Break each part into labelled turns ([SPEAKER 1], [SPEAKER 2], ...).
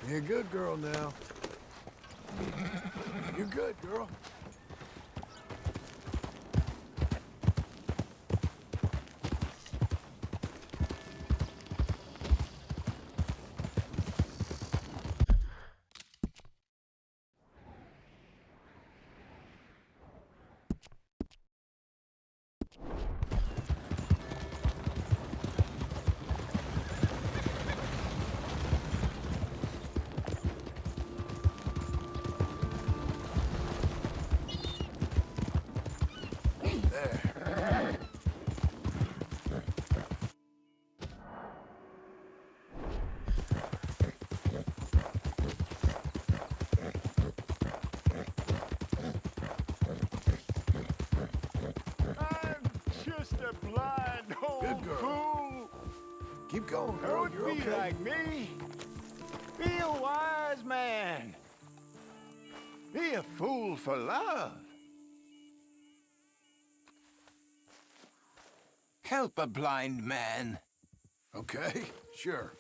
[SPEAKER 1] You're a good girl now. You're good, girl. Keep going, girl. You're okay.
[SPEAKER 2] Don't be like me. Be a wise man. Be a fool for love.
[SPEAKER 3] Help a blind man.
[SPEAKER 1] Okay, sure.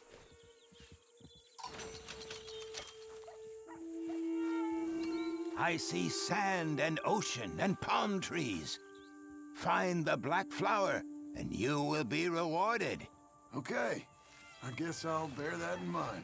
[SPEAKER 3] I see sand and ocean and palm trees. Find the black flower, and you will be rewarded.
[SPEAKER 1] Okay. I guess I'll bear that in mind.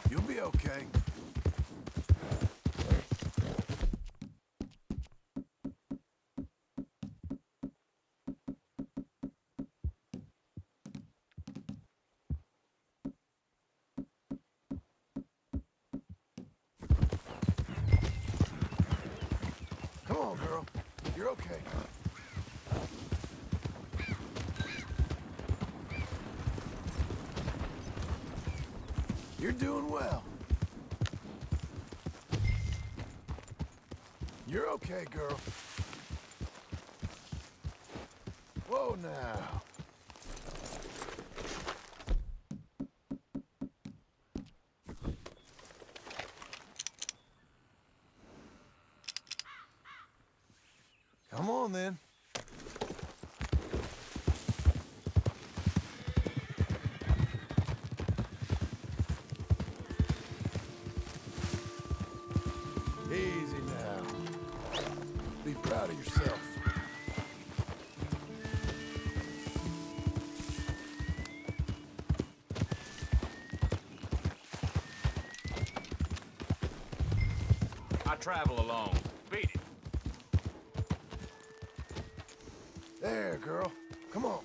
[SPEAKER 1] You'll be okay. Come on, girl. You're okay. You're doing well. You're okay, girl. Whoa, now. Come on, then. Easy now. Be proud of yourself.
[SPEAKER 4] I travel alone. Beat it.
[SPEAKER 1] There, girl. Come on.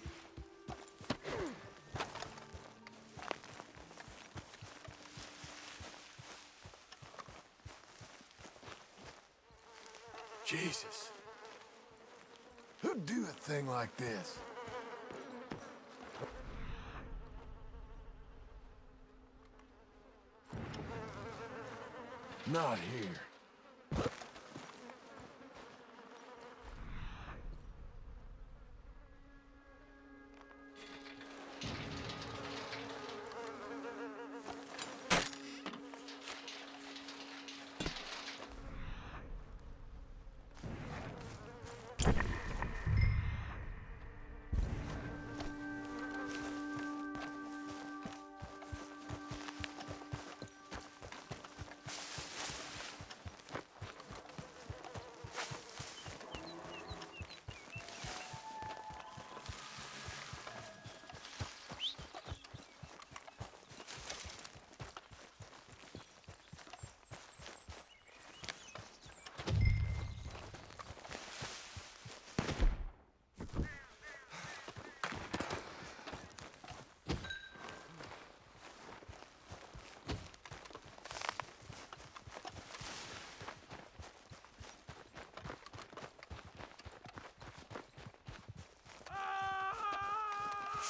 [SPEAKER 1] Jesus. Who'd do a thing like this? Not here.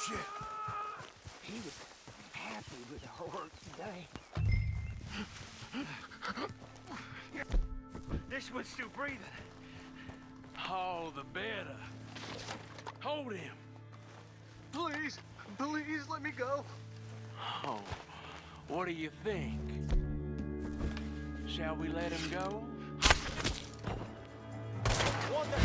[SPEAKER 1] shit.
[SPEAKER 2] He was happy with our work today. This one's still breathing. All the better. Hold him.
[SPEAKER 5] Please, please let me go.
[SPEAKER 2] Oh, what do you think? Shall we let him go? What the...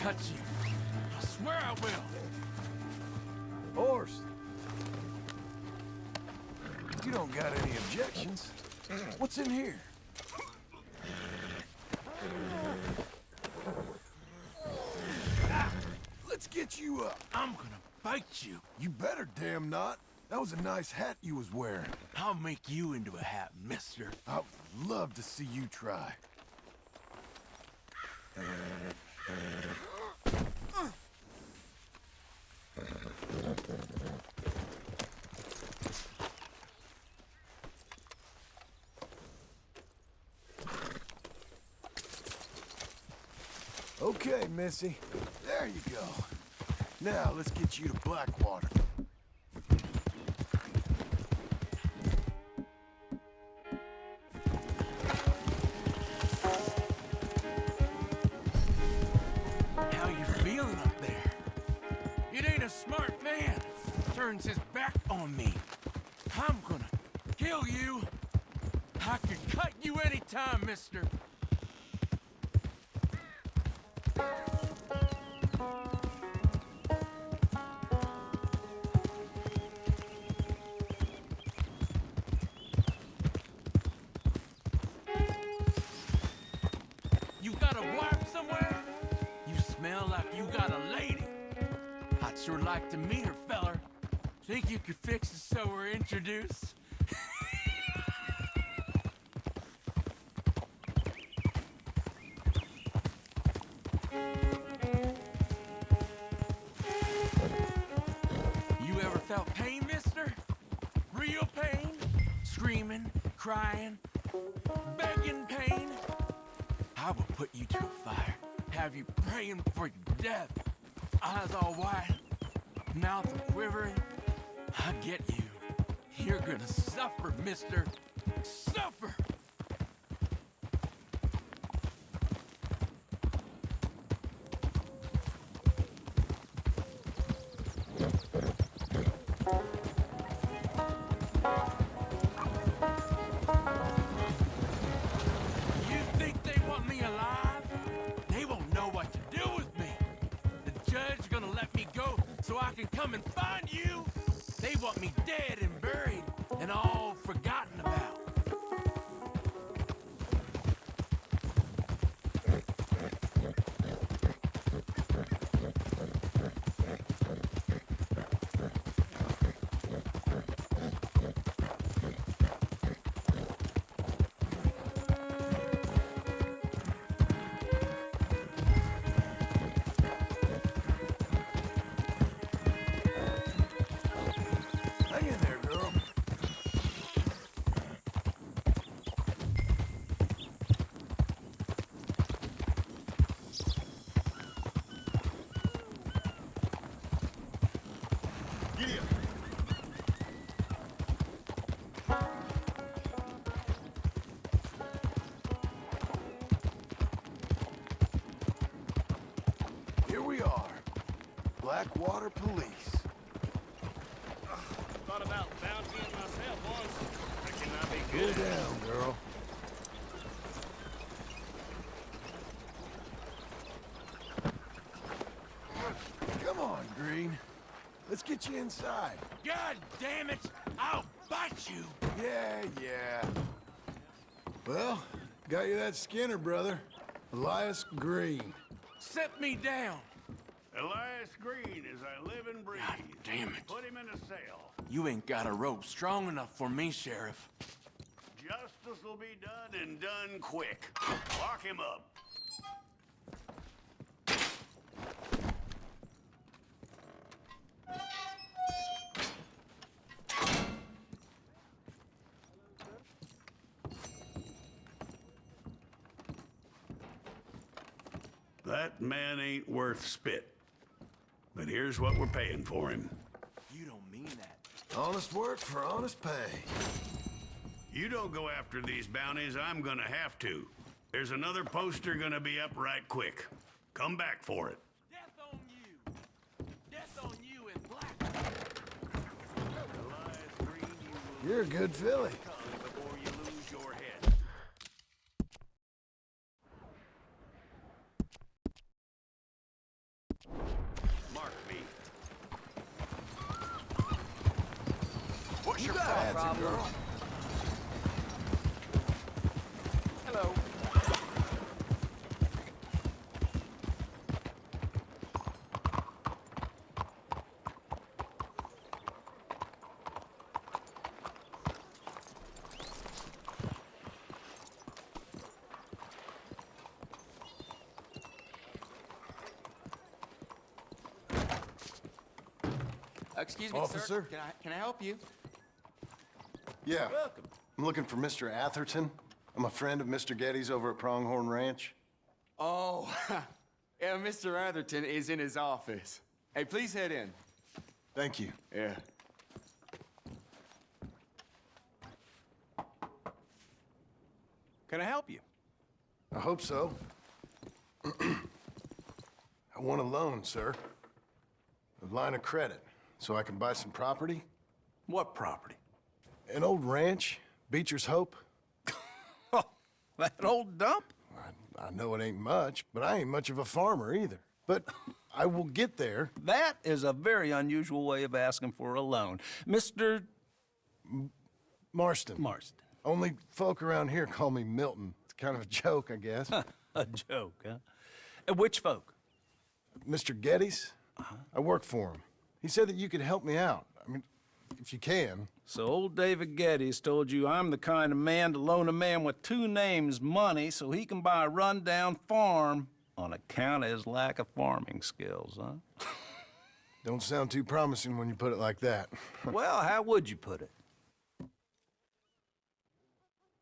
[SPEAKER 2] I swear I will.
[SPEAKER 1] Horse. You don't got any objections. What's in here? Let's get you up.
[SPEAKER 2] I'm gonna bite you.
[SPEAKER 1] You better damn not. That was a nice hat you was wearing.
[SPEAKER 2] I'll make you into a hat, mister.
[SPEAKER 1] I would love to see you try. Okay, Missy. There you go. Now, let's get you to Blackwater.
[SPEAKER 2] How you feeling up there? It ain't a smart man. Turns his back on me. I'm gonna kill you. I could cut you anytime, mister. You got a wife somewhere? You smell like you got a lady. I'd sure like to meet her, feller. Think you could fix it so we're introduced? You ever felt pain, mister? Real pain? Screaming, crying, begging pain? I will put you to a fire, have you praying for your death. Eyes all wide, mouth quivering. I get you. You're gonna suffer, mister. Suffer! So I can come and find you? They want me dead and buried and all forgotten about.
[SPEAKER 1] Blackwater Police.
[SPEAKER 6] Thought about bountying myself once. Reckon I'd be
[SPEAKER 1] Cool
[SPEAKER 6] good.
[SPEAKER 1] down, girl. Come on, Green. Let's get you inside.
[SPEAKER 2] God damn it! I'll bite you!
[SPEAKER 1] Yeah. Well, got you that Skinner, brother. Elias Green.
[SPEAKER 2] Set me down!
[SPEAKER 7] Elias Green, as I live and breathe.
[SPEAKER 2] God damn it.
[SPEAKER 7] Put him in a cell.
[SPEAKER 2] You ain't got a rope strong enough for me, Sheriff.
[SPEAKER 7] Justice will be done and done quick. Lock him up. That man ain't worth spit. But here's what we're paying for him.
[SPEAKER 2] You don't mean that.
[SPEAKER 1] Honest work for honest pay.
[SPEAKER 7] You don't go after these bounties, I'm gonna have to. There's another poster gonna be up right quick. Come back for it.
[SPEAKER 2] Death on you! Death on you in black!
[SPEAKER 7] Elias Green, you will
[SPEAKER 1] You're a good filly.
[SPEAKER 7] come before you lose your head. Mark me.
[SPEAKER 2] What's your
[SPEAKER 1] That's a girl.
[SPEAKER 2] Hello.
[SPEAKER 8] Excuse me,
[SPEAKER 1] Officer?
[SPEAKER 8] sir. Can I help you?
[SPEAKER 1] Yeah.
[SPEAKER 8] Welcome.
[SPEAKER 1] I'm looking for Mr. Atherton. I'm a friend of Mr. Getty's over at Pronghorn Ranch.
[SPEAKER 8] Oh, yeah, Mr. Atherton is in his office. Hey, please head in.
[SPEAKER 1] Thank you.
[SPEAKER 8] Yeah. Can I help you?
[SPEAKER 1] I hope so. I want a loan, sir. A line of credit, so I can buy some property.
[SPEAKER 8] What property?
[SPEAKER 1] An old ranch, Beecher's Hope.
[SPEAKER 9] Oh, that old dump?
[SPEAKER 1] I know it ain't much, but I ain't much of a farmer either. But I will get there.
[SPEAKER 9] That is a very unusual way of asking for a loan. Mr.
[SPEAKER 1] Marston.
[SPEAKER 9] Marston.
[SPEAKER 1] Only folk around here call me Milton. It's kind of a joke, I guess.
[SPEAKER 9] A joke, huh? Which folk?
[SPEAKER 1] Mr. Getty's? I work for him. He said that you could help me out. I mean, if you can.
[SPEAKER 9] So old David Getty's told you I'm the kind of man to loan a man with two names money so he can buy a rundown farm on account of his lack of farming skills, huh?
[SPEAKER 1] Don't sound too promising when you put it like that.
[SPEAKER 9] Well, how would you put it?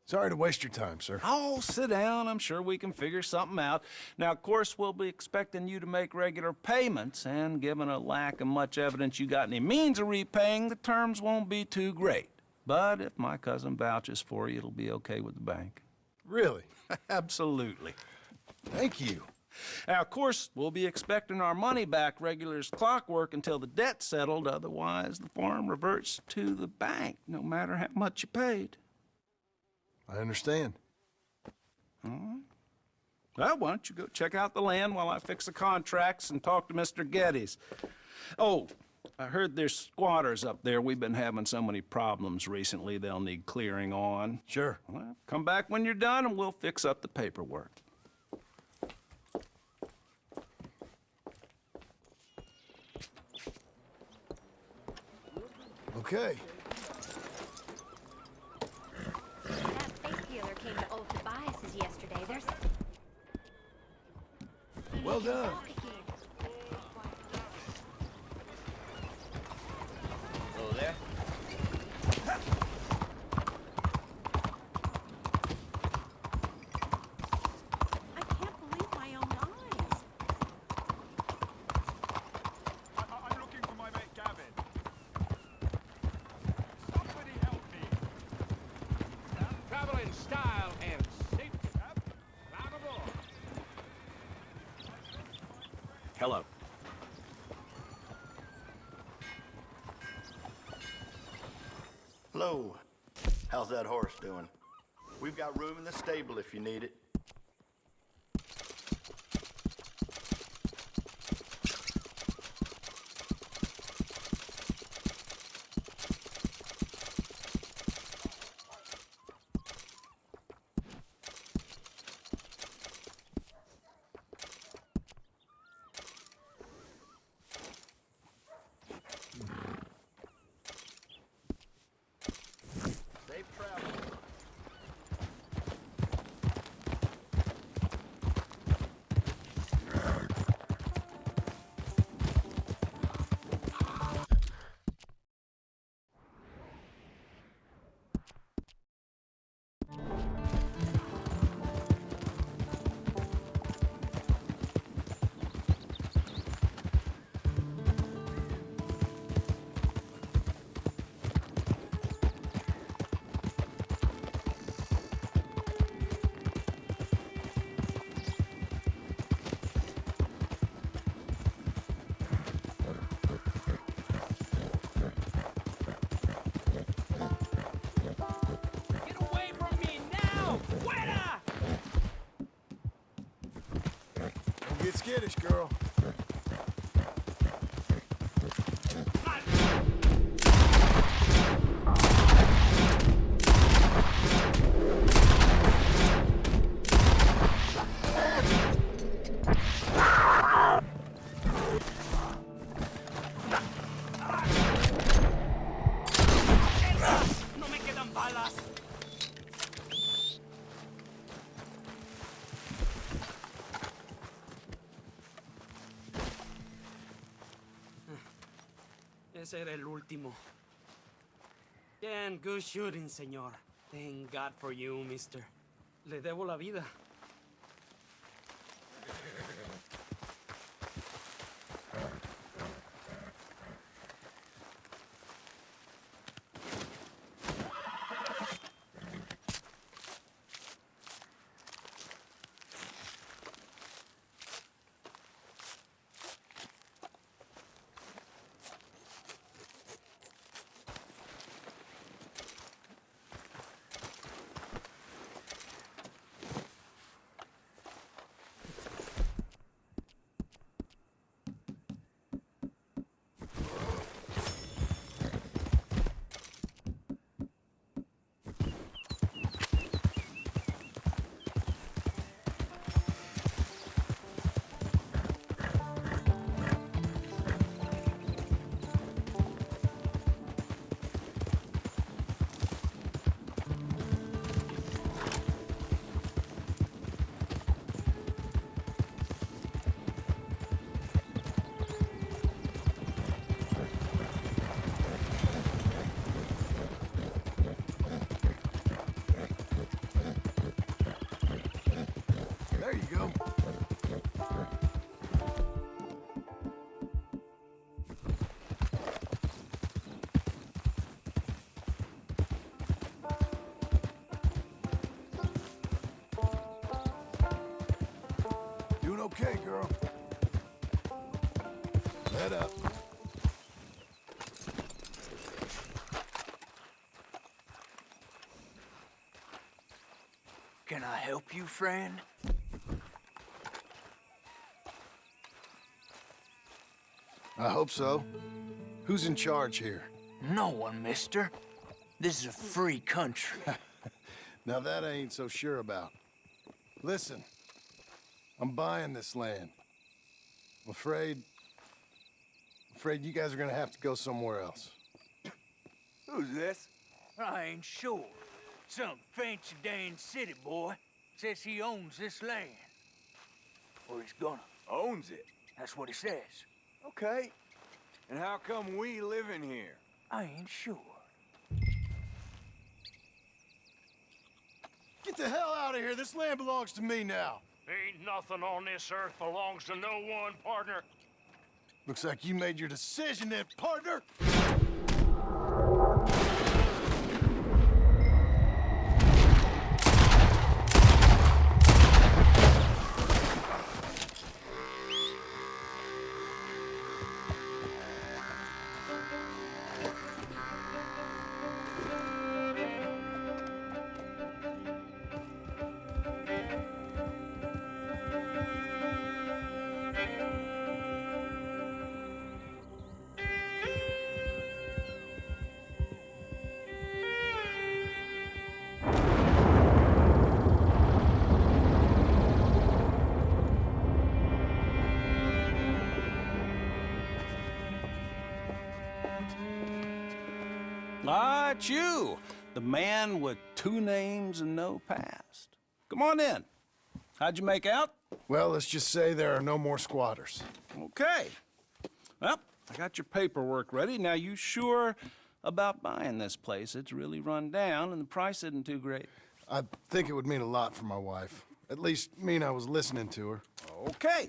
[SPEAKER 1] Sorry to waste your time, sir.
[SPEAKER 9] Oh, sit down. I'm sure we can figure something out. Now, of course, we'll be expecting you to make regular payments, and given a lack of much evidence you got any means of repaying, the terms won't be too great. But if my cousin vouches for you, it'll be okay with the bank.
[SPEAKER 1] Really?
[SPEAKER 9] Absolutely.
[SPEAKER 1] Thank you.
[SPEAKER 9] Now, of course, we'll be expecting our money back regular as clockwork until the debt's settled. Otherwise, the farm reverts to the bank, no matter how much you paid.
[SPEAKER 1] I understand.
[SPEAKER 9] Well, why don't you go check out the land while I fix the contracts and talk to Mr. Getty's. Oh, I heard there's squatters up there. We've been having so many problems recently, they'll need clearing on.
[SPEAKER 1] Sure.
[SPEAKER 9] Well, come back when you're done and we'll fix up the paperwork.
[SPEAKER 1] Okay.
[SPEAKER 10] That fake dealer came to old Tobias's yesterday. There's...
[SPEAKER 1] Well done.
[SPEAKER 8] Hello there.
[SPEAKER 10] I can't believe my own eyes.
[SPEAKER 6] I'm looking for my mate Gavin. Somebody help me. Travel in style and safety. Climb aboard.
[SPEAKER 8] Hello.
[SPEAKER 11] Hello. How's that horse doing? We've got room in the stable if you need it. Safe travel.
[SPEAKER 2] Get away from me now! Fuera!
[SPEAKER 1] Don't get skittish, girl.
[SPEAKER 2] No me quedan balas. Ese era el último. Bien, good shooting, señor. Thank God for you, mister. Le debo la vida.
[SPEAKER 1] There you go. Doing okay, girl. Head up.
[SPEAKER 2] Can I help you, friend?
[SPEAKER 1] I hope so. Who's in charge here?
[SPEAKER 2] No one, mister. This is a free country.
[SPEAKER 1] Now that I ain't so sure about. Listen, I'm buying this land. I'm afraid you guys are gonna have to go somewhere else.
[SPEAKER 2] Who's this? I ain't sure. Some fancy Dan city boy says he owns this land. Or he's gonna.
[SPEAKER 8] Owns it.
[SPEAKER 2] That's what he says.
[SPEAKER 8] Okay. And how come we live in here?
[SPEAKER 2] I ain't sure.
[SPEAKER 1] Get the hell out of here. This land belongs to me now.
[SPEAKER 6] Ain't nothing on this earth belongs to no one, partner.
[SPEAKER 1] Looks like you made your decision then, partner.
[SPEAKER 9] Not you, the man with 2 names and no past. Come on in. How'd you make out?
[SPEAKER 1] Well, let's just say there are no more squatters.
[SPEAKER 9] Okay. Well, I got your paperwork ready. Now, you sure about buying this place? It's really run down, and the price isn't too great.
[SPEAKER 1] I think it would mean a lot for my wife. At least mean I was listening to her.
[SPEAKER 9] Okay.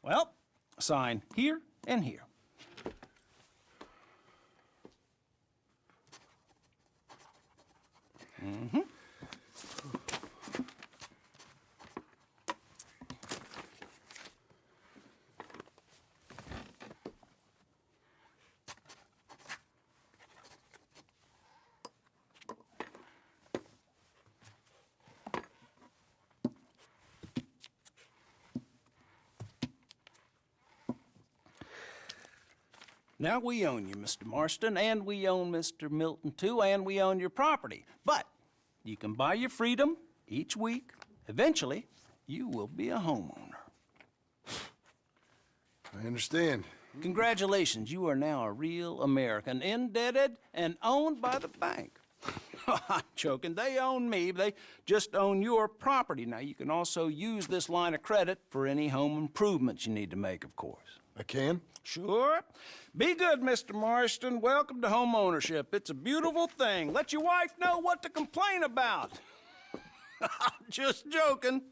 [SPEAKER 9] Well, sign here and here. Mm-hmm. Now, we own you, Mr. Marston, and we own Mr. Milton, too, and we own your property. But you can buy your freedom each week. Eventually, you will be a homeowner.
[SPEAKER 1] I understand.
[SPEAKER 9] Congratulations, you are now a real American, indebted and owned by the bank. I'm joking, they own me, they just own your property. Now, you can also use this line of credit for any home improvements you need to make, of course.
[SPEAKER 1] I can?
[SPEAKER 9] Sure. Be good, Mr. Marston. Welcome to home ownership. It's a beautiful thing. Let your wife know what to complain about. Just joking.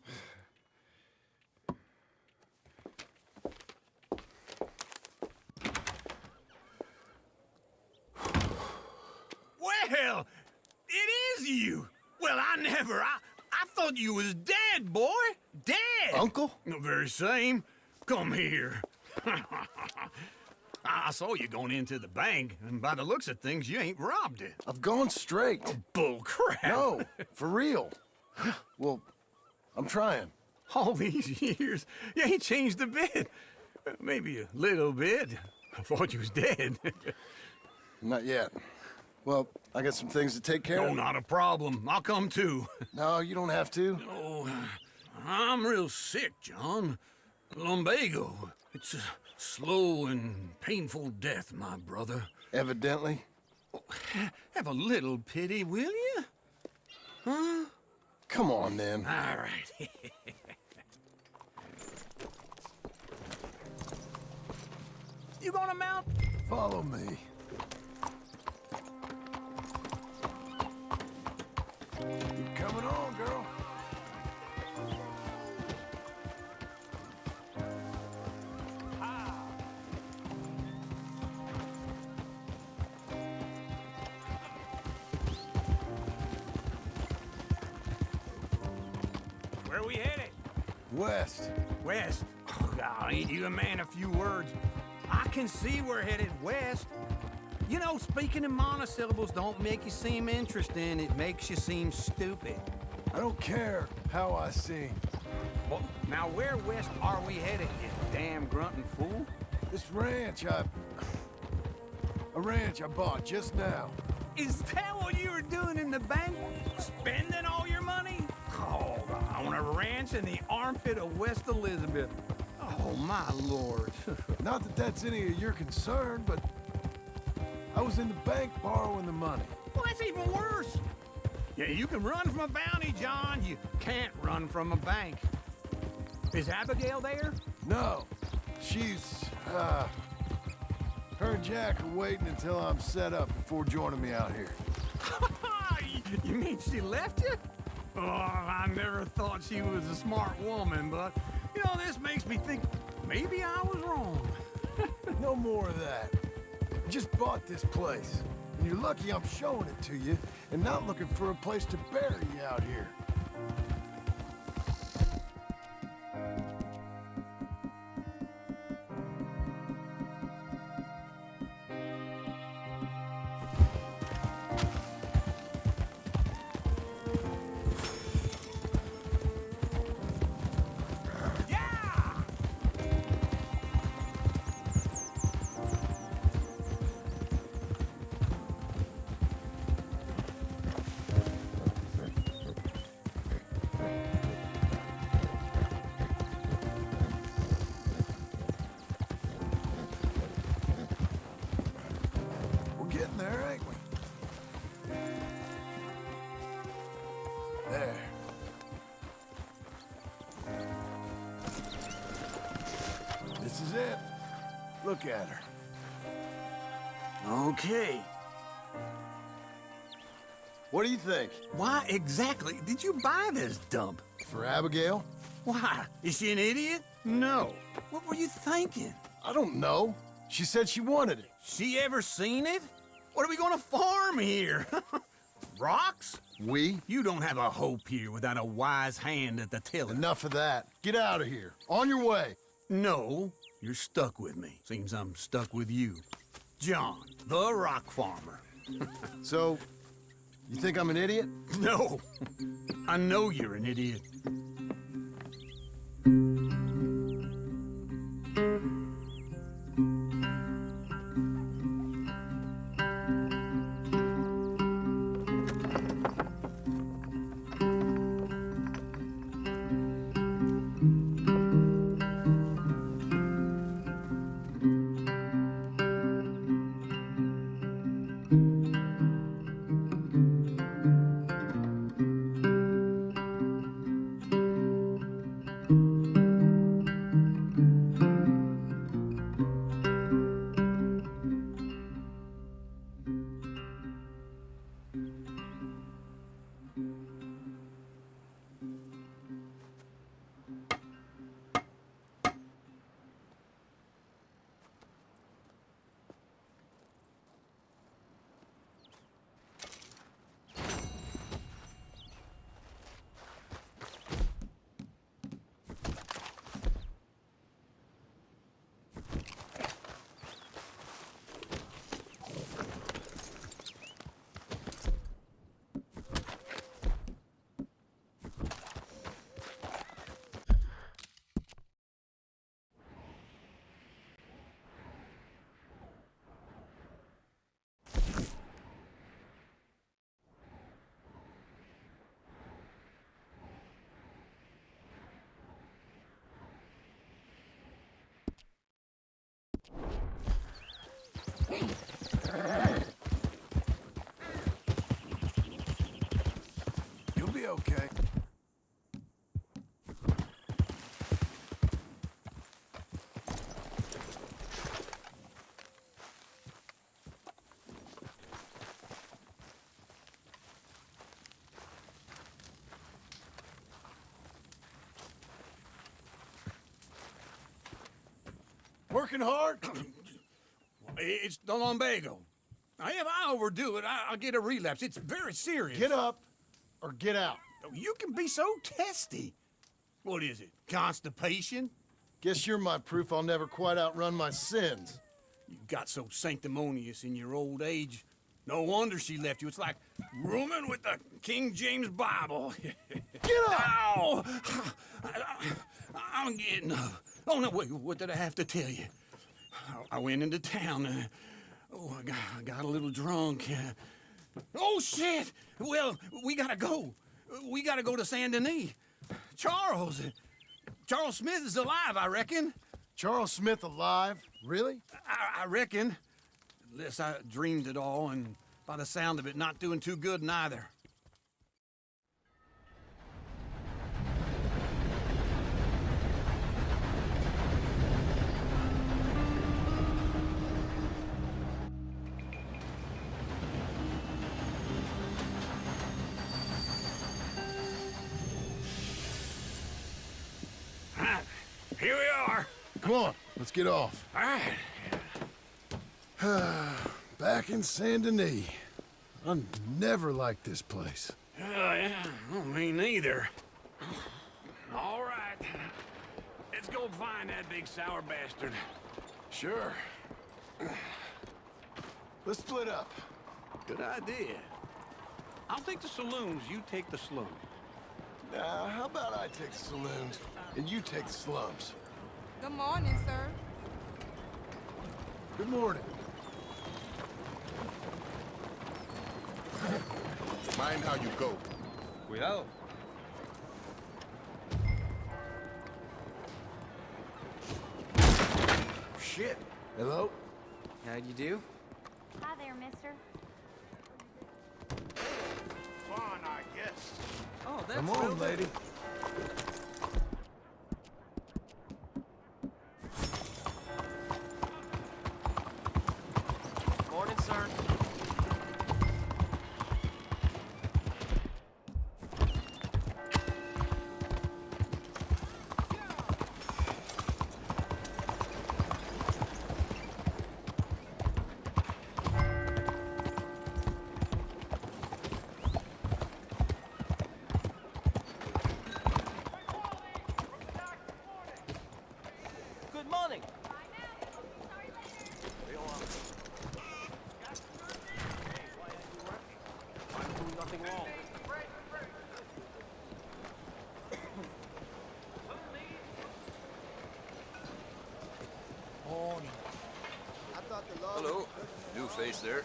[SPEAKER 6] Well, it is you. Well, I thought you was dead, boy. Dead.
[SPEAKER 1] Uncle?
[SPEAKER 6] The very same. Come here. I saw you going into the bank, and by the looks of things, you ain't robbed it.
[SPEAKER 1] I've gone straight.
[SPEAKER 6] Bull crap.
[SPEAKER 1] No, for real. Well, I'm trying.
[SPEAKER 6] All these years, you ain't changed a bit. Maybe a little bit. I thought you was dead.
[SPEAKER 1] Not yet. Well, I got some things to take care
[SPEAKER 6] No,
[SPEAKER 1] of.
[SPEAKER 6] not a problem. I'll come too.
[SPEAKER 1] No, you don't have to.
[SPEAKER 6] Oh, I'm real sick, John. Lumbago. It's a slow and painful death, my brother.
[SPEAKER 1] Evidently.
[SPEAKER 6] Have a little pity, will you? Huh?
[SPEAKER 1] Come on, then.
[SPEAKER 6] All right. You gonna mount?
[SPEAKER 1] Follow me. Keep coming on, girl.
[SPEAKER 6] Where are we headed?
[SPEAKER 1] West.
[SPEAKER 6] West. Oh, God, ain't you a man of few words? I can see we're headed west. You know, speaking in monosyllables don't make you seem interesting. It makes you seem stupid.
[SPEAKER 1] I don't care how I sing.
[SPEAKER 6] Well, now where west are we headed, you damn grunting fool?
[SPEAKER 1] This ranch I bought just now.
[SPEAKER 6] Is that what you were doing in the bank? Spending all your money? Oh, on a ranch in the armpit of West Elizabeth. Oh, my lord.
[SPEAKER 1] Not that that's any of your concern, but I was in the bank borrowing the money.
[SPEAKER 6] Well, that's even worse. Yeah, you can run from a bounty, John. You can't run from a bank. Is Abigail there?
[SPEAKER 1] No, she's, her and Jack are waiting until I'm set up before joining me out here.
[SPEAKER 6] You mean she left you? Oh, I never thought she was a smart woman, but, you know, this makes me think maybe I was wrong.
[SPEAKER 1] No more of that. I just bought this place, and you're lucky I'm showing it to you and not looking for a place to bury you out here. Look at her.
[SPEAKER 6] Okay.
[SPEAKER 1] What do you think?
[SPEAKER 6] Why exactly did you buy this dump?
[SPEAKER 1] For Abigail?
[SPEAKER 6] Why? Is she an idiot? No. What were you thinking?
[SPEAKER 1] I don't know. She said she wanted it.
[SPEAKER 6] She ever seen it? What are we gonna farm here? Rocks?
[SPEAKER 1] We?
[SPEAKER 6] You don't have a hope here without a wise hand at the tiller.
[SPEAKER 1] Enough of that. Get out of here. On your way.
[SPEAKER 6] No, you're stuck with me. Seems I'm stuck with you. John, the rock farmer.
[SPEAKER 1] So, you think I'm an idiot?
[SPEAKER 6] No. I know you're an idiot.
[SPEAKER 1] You'll be okay. Working hard?
[SPEAKER 6] It's the lumbago. If I overdo it, I'll get a relapse. It's very serious.
[SPEAKER 1] Get up or get out.
[SPEAKER 6] You can be so testy. What is it, constipation?
[SPEAKER 1] Guess you're my proof I'll never quite outrun my sins.
[SPEAKER 6] You got so sanctimonious in your old age. No wonder she left you. It's like rooming with the King James Bible.
[SPEAKER 1] Get up!
[SPEAKER 6] Ow! I'm getting up. Oh, no, wait, what did I have to tell you? I went into town. I got a little drunk. Oh, shit! Well, we gotta go. We gotta go to Saint Denis. Charles Smith is alive, I reckon.
[SPEAKER 1] Charles Smith alive? Really?
[SPEAKER 6] I reckon. Unless I dreamed it all, and by the sound of it, not doing too good neither. Here we are.
[SPEAKER 1] Come on, let's get off.
[SPEAKER 6] All right.
[SPEAKER 1] Back in Saint Denis. I never liked this place.
[SPEAKER 6] Yeah, well, me neither. All right. Let's go find that big sour bastard.
[SPEAKER 1] Sure. Let's split up.
[SPEAKER 6] Good idea. I'll take the saloons, you take the slums.
[SPEAKER 1] Now, how about I take the saloons and you take the slums?
[SPEAKER 12] Good morning, sir.
[SPEAKER 1] Good morning.
[SPEAKER 13] Mind how you go.
[SPEAKER 9] Cuidado.
[SPEAKER 1] Shit. Hello?
[SPEAKER 8] How'd you do?
[SPEAKER 10] Hi there, mister.
[SPEAKER 11] Fun, I guess.
[SPEAKER 8] Oh, that's
[SPEAKER 1] Come on, lady.
[SPEAKER 14] something wrong.
[SPEAKER 2] Morning.
[SPEAKER 15] Hello. New face there.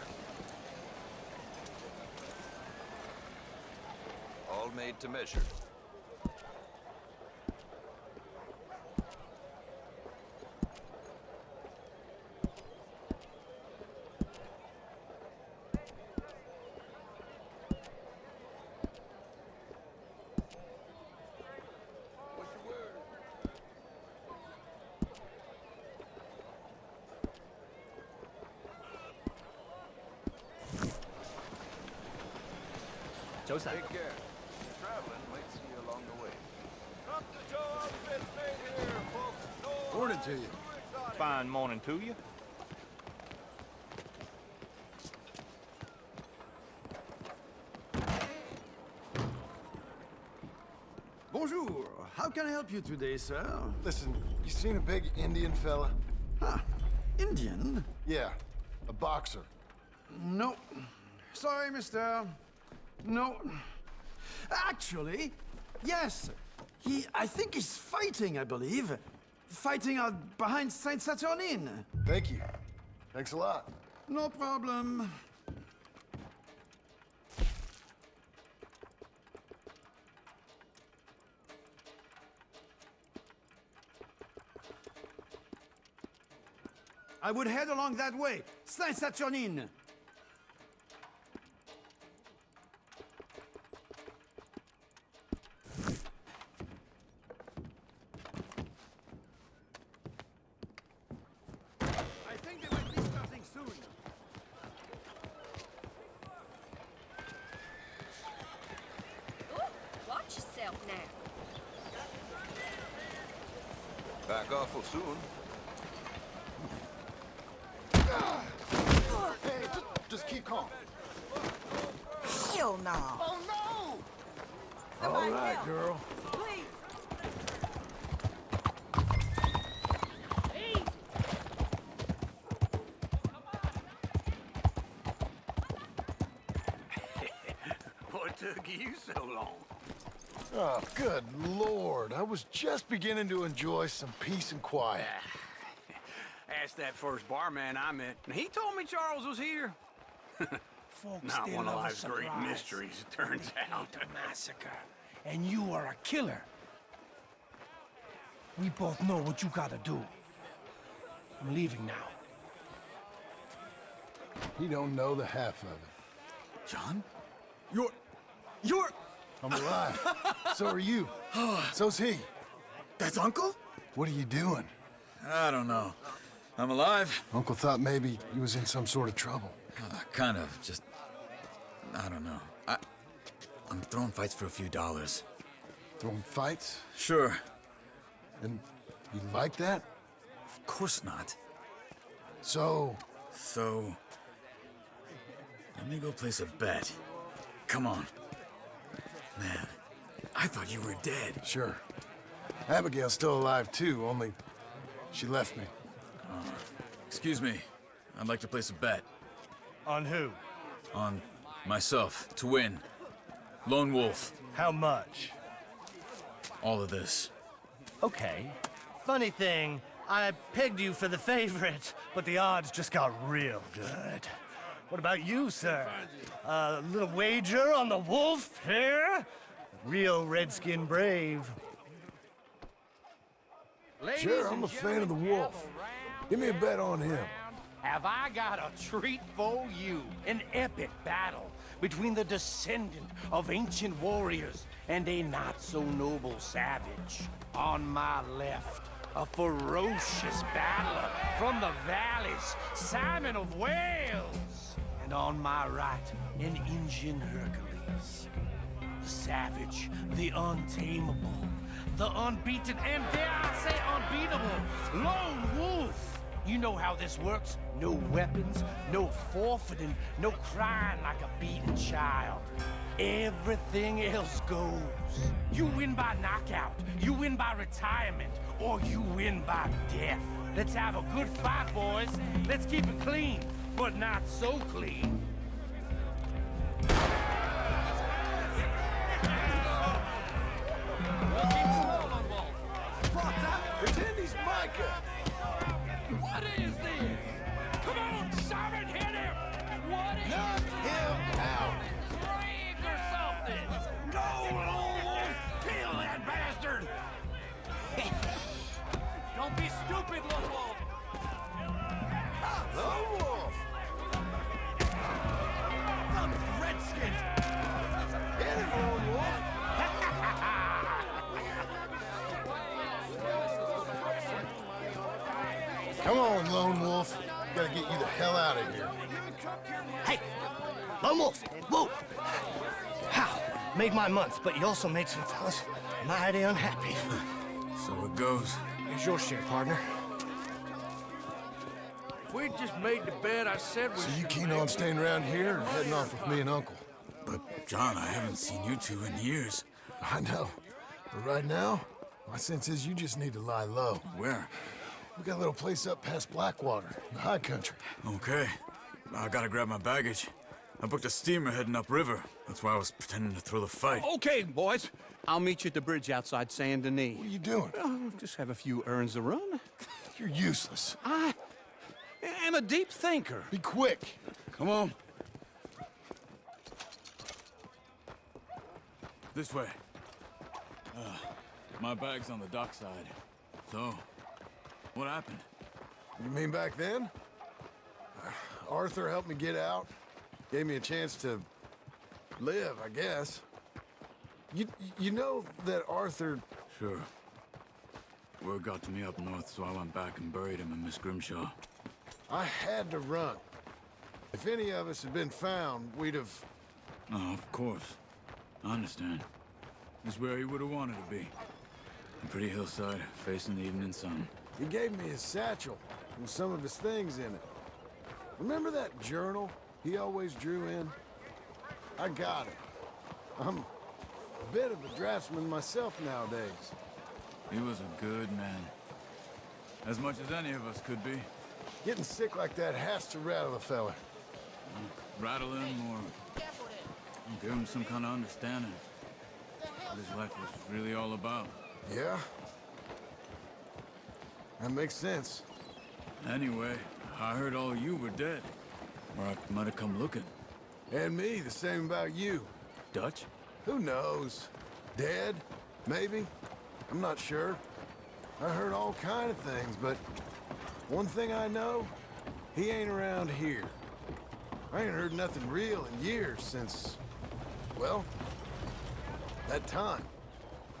[SPEAKER 15] All made to measure.
[SPEAKER 14] Take
[SPEAKER 15] care. Traveling might see you along the way. Come to Joe outfits made here, folks. No
[SPEAKER 1] Morning to you.
[SPEAKER 14] Fine morning to you.
[SPEAKER 16] Bonjour. How can I help you today, sir?
[SPEAKER 1] Listen, you seen a big Indian fella?
[SPEAKER 16] Ah, Indian?
[SPEAKER 1] Yeah, a boxer.
[SPEAKER 16] No. Sorry, mister. No. Actually, yes. I think he's fighting, I believe. Fighting out behind Saint Saturnine.
[SPEAKER 1] Thank you. Thanks a lot.
[SPEAKER 16] No problem. I would head along that way. Saint Saturnine. I think they might be starting soon.
[SPEAKER 10] Ooh, watch yourself now.
[SPEAKER 15] Back awful soon.
[SPEAKER 1] Hey, just keep calm.
[SPEAKER 17] Hell no.
[SPEAKER 1] Oh, no!
[SPEAKER 17] Somebody
[SPEAKER 1] All right,
[SPEAKER 17] help.
[SPEAKER 1] girl.
[SPEAKER 17] Please.
[SPEAKER 6] What took you so long?
[SPEAKER 1] Oh, good Lord. I was just beginning to enjoy some peace and quiet.
[SPEAKER 6] Asked that first barman I met, and he told me Charles was here.
[SPEAKER 2] Folks
[SPEAKER 6] Not
[SPEAKER 2] still
[SPEAKER 6] one of
[SPEAKER 2] love a
[SPEAKER 6] life's great
[SPEAKER 2] surprise.
[SPEAKER 6] mysteries, it turns out.
[SPEAKER 2] A massacre, and you are a killer. We both know what you gotta do. I'm leaving now.
[SPEAKER 1] He don't know the half of it.
[SPEAKER 16] John?
[SPEAKER 17] You're...
[SPEAKER 1] I'm alive. So are you. So's he.
[SPEAKER 17] That's Uncle?
[SPEAKER 1] What are you doing?
[SPEAKER 17] I don't know. I'm alive.
[SPEAKER 1] Uncle thought maybe you was in some sort of trouble.
[SPEAKER 17] Kind of. Just... I don't know. I'm throwing fights for a few dollars.
[SPEAKER 1] Throwing fights?
[SPEAKER 17] Sure.
[SPEAKER 1] And you like that?
[SPEAKER 17] Of course not.
[SPEAKER 1] So...
[SPEAKER 17] So... Let me go place a bet. Come on. Man, I thought you were dead.
[SPEAKER 1] Sure. Abigail's still alive too, only she left me.
[SPEAKER 17] Excuse me. I'd like to place a bet.
[SPEAKER 14] On who?
[SPEAKER 17] On myself, to win. Lone Wolf.
[SPEAKER 14] How much?
[SPEAKER 17] All of this.
[SPEAKER 14] Okay. Funny thing, I pegged you for the favorite, but the odds just got real good. What about you, sir? A little wager on the wolf here? Real redskin brave.
[SPEAKER 1] Sure, I'm a fan of the wolf. Give me a bet on him.
[SPEAKER 2] Have I got a treat for you? An epic battle between the descendant of ancient warriors and a not-so-noble savage. On my left, a ferocious battler from the valleys, Simon of Wales. And on my right, an Indian Hercules. The savage, the untamable, the unbeaten, and dare I say unbeatable, Lone Wolf. You know how this works. No weapons, no forfeiting, no crying like a beaten child. Everything else goes. You win by knockout, you win by retirement, or you win by death. Let's have a good fight, boys. Let's keep it clean, but not so clean.
[SPEAKER 1] him out.
[SPEAKER 6] Break or something! Go, Lone Wolf! Kill that bastard! Don't be stupid, Lone Wolf!
[SPEAKER 1] Lone Wolf!
[SPEAKER 6] Some redskins!
[SPEAKER 1] Get him, Lone Wolf! Come on, Lone Wolf. Gotta get you the hell out of here.
[SPEAKER 14] Hey, Lone Wolf, whoa! How? Made my month, but you also made some fellas mighty unhappy.
[SPEAKER 17] So it goes.
[SPEAKER 14] Here's your share, partner.
[SPEAKER 5] If we'd just made the bed I said we
[SPEAKER 1] So you keen on staying around here or heading off with me and Uncle?
[SPEAKER 17] But, John, I haven't seen you two in years.
[SPEAKER 1] I know. But right now, my sense is you just need to lie low.
[SPEAKER 17] Where?
[SPEAKER 1] We got a little place up past Blackwater, in the high country.
[SPEAKER 17] Okay. I gotta grab my baggage. I booked a steamer heading upriver. That's why I was pretending to throw the fight.
[SPEAKER 6] Okay, boys. I'll meet you at the bridge outside Saint Denis.
[SPEAKER 1] What are you doing?
[SPEAKER 6] Just have a few errands to run.
[SPEAKER 1] You're useless.
[SPEAKER 6] I am a deep thinker.
[SPEAKER 1] Be quick.
[SPEAKER 17] Come on. This way. My bag's on the dockside. So, what happened?
[SPEAKER 1] You mean back then? Arthur helped me get out. Gave me a chance to live, I guess. You know that Arthur...
[SPEAKER 17] Sure. Word got to me up north, so I went back and buried him in Miss Grimshaw.
[SPEAKER 1] I had to run. If any of us had been found, we'd have...
[SPEAKER 17] Oh, of course. I understand. He's where he would have wanted to be. A pretty hillside, facing the evening sun.
[SPEAKER 1] He gave me his satchel with some of his things in it. Remember that journal he always drew in? I got it. I'm a bit of a draftsman myself nowadays.
[SPEAKER 17] He was a good man. As much as any of us could be.
[SPEAKER 1] Getting sick like that has to rattle a fella.
[SPEAKER 17] Rattle him or give him some kind of understanding what his life was really all about.
[SPEAKER 1] Yeah? That makes sense.
[SPEAKER 17] Anyway, I heard all you were dead. Or I might have come looking.
[SPEAKER 1] And me, the same about you.
[SPEAKER 17] Dutch?
[SPEAKER 1] Who knows? Dead? Maybe? I'm not sure. I heard all kind of things, but one thing I know, he ain't around here. I ain't heard nothing real in years since, well, that time.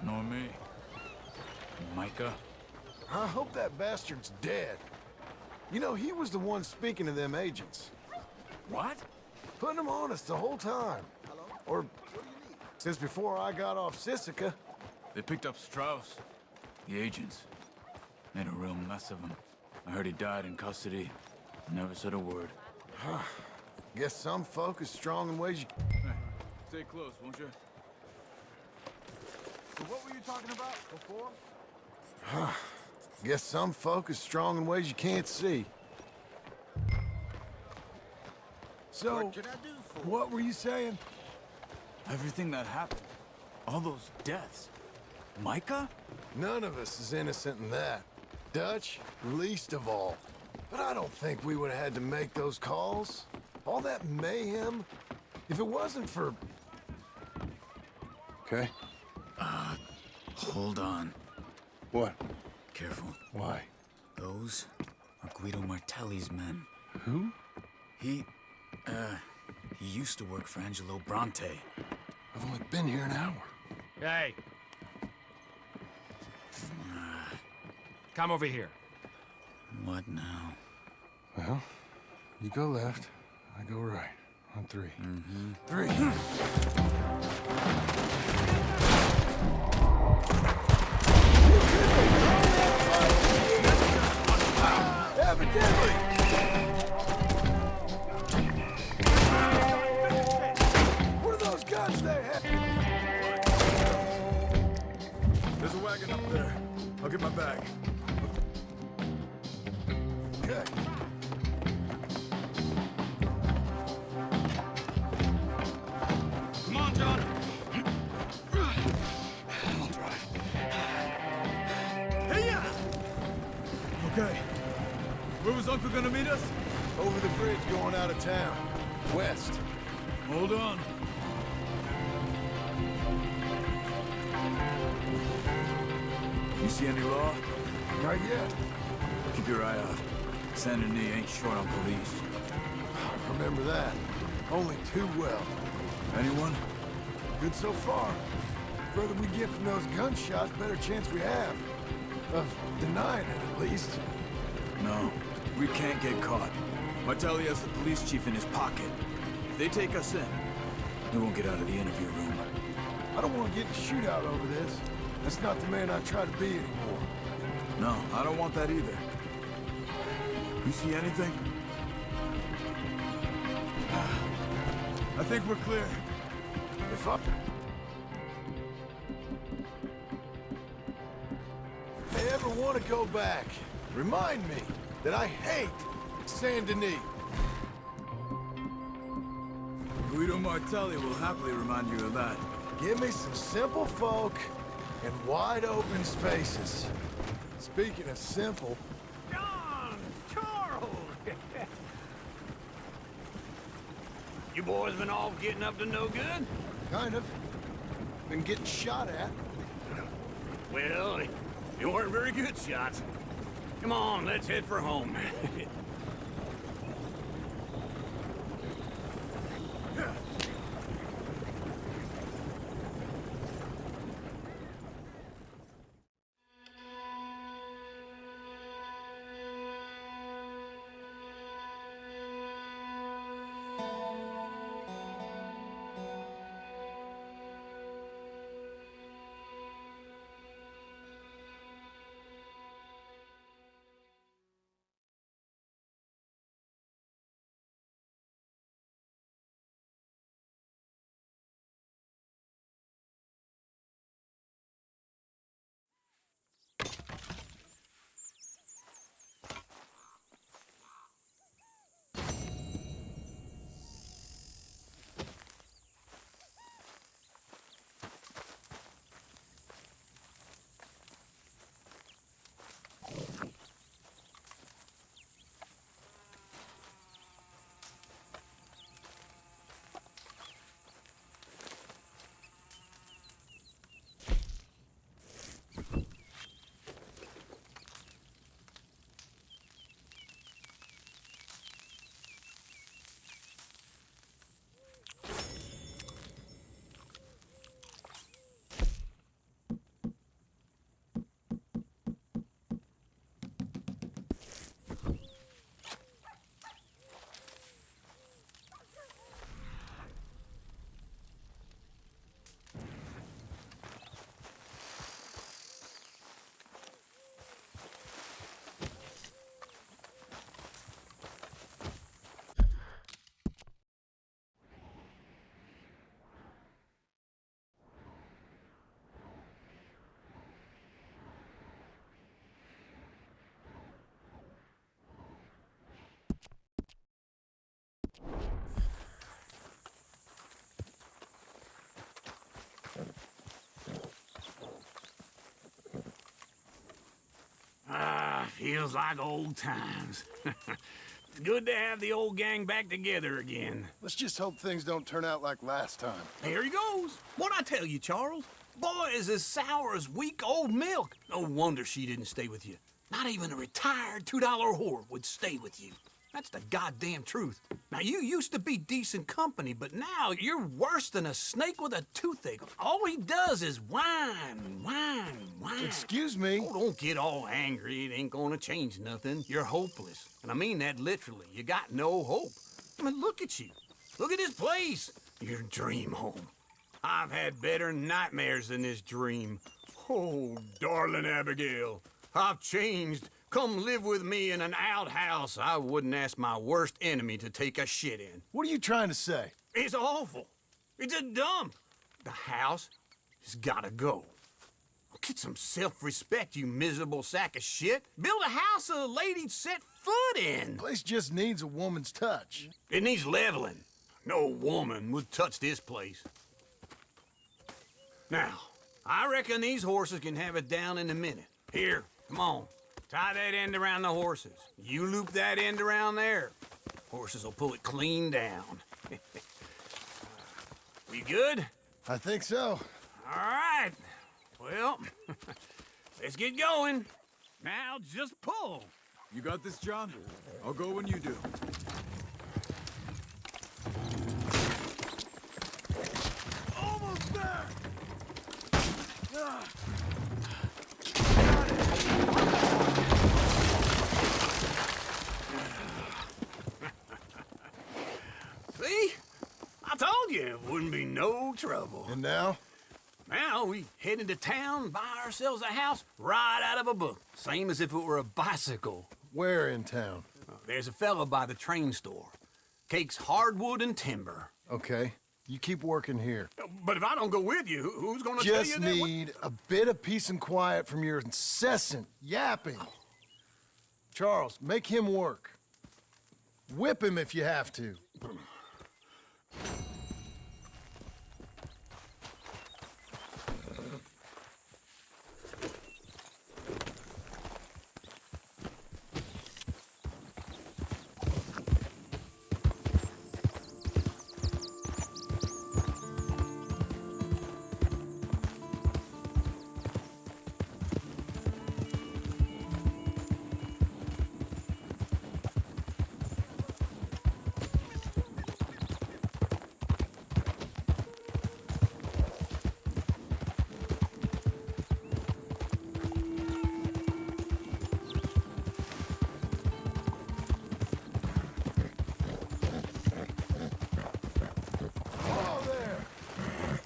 [SPEAKER 17] Nor me. Micah?
[SPEAKER 1] I hope that bastard's dead. You know, he was the one speaking to them agents.
[SPEAKER 17] What?
[SPEAKER 1] Putting them on us the whole time. Or since before I got off Sisika.
[SPEAKER 17] They picked up Strauss. The agents. Made a real mess of him. I heard he died in custody. Never said a word.
[SPEAKER 1] Guess some folk is strong in ways you...
[SPEAKER 17] Hey, stay close, won't you?
[SPEAKER 15] So what were you talking about before?
[SPEAKER 1] Guess some folk is strong in ways you can't see. So,
[SPEAKER 15] What can I do for you?
[SPEAKER 1] what were you saying?
[SPEAKER 17] Everything that happened. All those deaths. Micah?
[SPEAKER 1] None of us is innocent in that. Dutch, least of all. But I don't think we would have had to make those calls. All that mayhem. If it wasn't for... Okay.
[SPEAKER 17] Hold on.
[SPEAKER 1] What?
[SPEAKER 17] Careful.
[SPEAKER 1] Why?
[SPEAKER 17] Those are Guido Martelli's men.
[SPEAKER 1] Who?
[SPEAKER 17] He used to work for Angelo Bronte.
[SPEAKER 1] I've only been here an hour.
[SPEAKER 5] Hey. Come over here.
[SPEAKER 17] What now?
[SPEAKER 1] Well, you go left, I go right. On three.
[SPEAKER 17] Mm-hmm.
[SPEAKER 1] 3. Evidently! What are those guns they have?
[SPEAKER 17] There's a wagon up there. I'll get my bag.
[SPEAKER 1] Okay.
[SPEAKER 6] Come on, John. I'll drive.
[SPEAKER 17] Hey-ya! Okay. Where was Uncle gonna meet us?
[SPEAKER 1] Over the bridge going out of town. West.
[SPEAKER 17] Hold on. You see any law?
[SPEAKER 1] Not yet.
[SPEAKER 17] Keep your eye out. Saint Denis ain't short on police.
[SPEAKER 1] I remember that. Only too well.
[SPEAKER 17] Anyone?
[SPEAKER 1] Good so far. Further we get from those gunshots, better chance we have. Of denying it, at least.
[SPEAKER 17] No, we can't get caught. Martelli has the police chief in his pocket. If they take us in, we won't get out of the interview room.
[SPEAKER 1] I don't want to get in a shootout over this. That's not the man I try to be anymore.
[SPEAKER 17] No, I don't want that either. You see anything? I think we're clear.
[SPEAKER 1] If I ever want to go back, remind me that I hate Saint Denis.
[SPEAKER 17] Guido Martelli will happily remind you of that.
[SPEAKER 1] Give me some simple folk and wide open spaces. Speaking of simple...
[SPEAKER 6] John! Charles! You boys been all getting up to no good?
[SPEAKER 1] Kind of. Been getting shot at.
[SPEAKER 6] Well, you weren't very good shots. Come on, let's head for home. Feels like old times. It's good to have the old gang back together again.
[SPEAKER 1] Let's just hope things don't turn out like last time.
[SPEAKER 6] Here he goes. What'd I tell you, Charles? Boy is as sour as week-old milk. No wonder she didn't stay with you. Not even a retired $2 whore would stay with you. That's the goddamn truth. Now, you used to be decent company, but now you're worse than a snake with a toothache. All he does is whine, whine, whine.
[SPEAKER 1] Excuse me?
[SPEAKER 6] Oh, don't get all angry. It ain't gonna change nothing. You're hopeless. And I mean that literally. You got no hope. I mean, look at you. Look at this place. Your dream home. I've had better nightmares than this dream. Oh, darling Abigail, I've changed. Come live with me in an outhouse I wouldn't ask my worst enemy to take a shit in.
[SPEAKER 1] What are you trying to say?
[SPEAKER 6] It's awful. It's a dump. The house has gotta go. Get some self-respect, you miserable sack of shit. Build a house a lady'd set foot in.
[SPEAKER 1] The place just needs a woman's touch.
[SPEAKER 6] It needs leveling. No woman would touch this place. Now, I reckon these horses can have it down in a minute. Here, come on. Tie that end around the horses. You loop that end around there. Horses will pull it clean down. We good?
[SPEAKER 1] I think so.
[SPEAKER 6] All right. Well, let's get going. Now just pull.
[SPEAKER 18] You got this, John? I'll go when you do.
[SPEAKER 1] Almost there!
[SPEAKER 6] See? I told you it wouldn't be no trouble.
[SPEAKER 1] And now?
[SPEAKER 6] Now we head into town, buy ourselves a house right out of a book. Same as if it were a bicycle.
[SPEAKER 1] Where in town?
[SPEAKER 6] There's a fella by the train store. Cakes hardwood and timber.
[SPEAKER 1] Okay. You keep working here.
[SPEAKER 6] But if I don't go with you, who's gonna tell you
[SPEAKER 1] Just
[SPEAKER 6] that?
[SPEAKER 1] need a bit of peace and quiet from your incessant yapping. Charles, make him work. Whip him if you have to.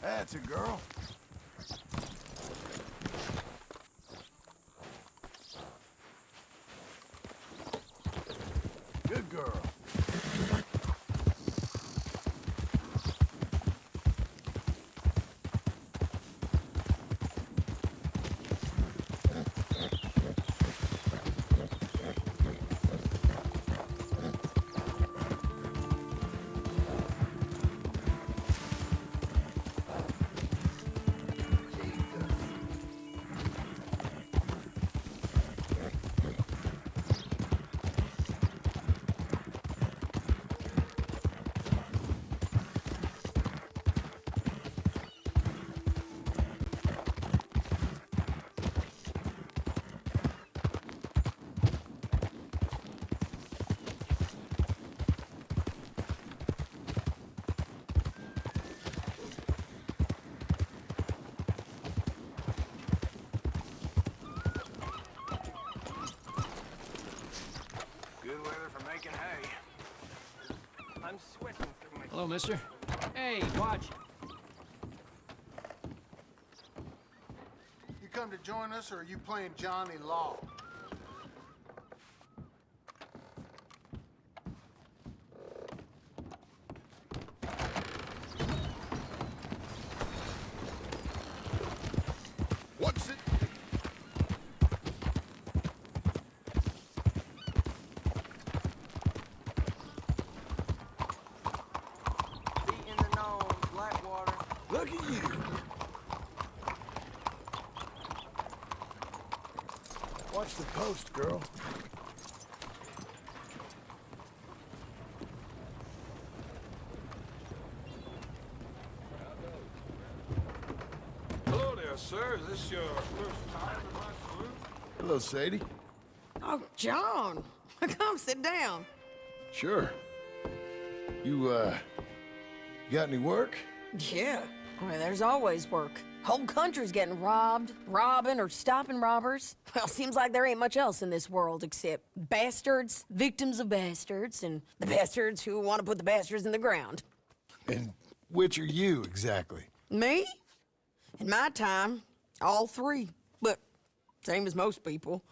[SPEAKER 1] That's a girl. Good girl.
[SPEAKER 19] I'm sweating through my... Hello, mister. Hey, watch.
[SPEAKER 20] You come to join us, or are you playing Johnny Law?
[SPEAKER 13] What's it?
[SPEAKER 1] Look at you. Watch the post, girl.
[SPEAKER 18] Hello there, sir. Is this your first time in my saloon?
[SPEAKER 1] Hello, Sadie.
[SPEAKER 12] Oh, John. Come sit down.
[SPEAKER 1] Sure. You got any work?
[SPEAKER 12] Yeah. Well, there's always work. Whole country's getting robbed, robbing, or stopping robbers. Well, seems like there ain't much else in this world except bastards, victims of bastards, and the bastards who want to put the bastards in the ground.
[SPEAKER 1] And which are you, exactly?
[SPEAKER 12] Me? In my time, all three. But same as most people.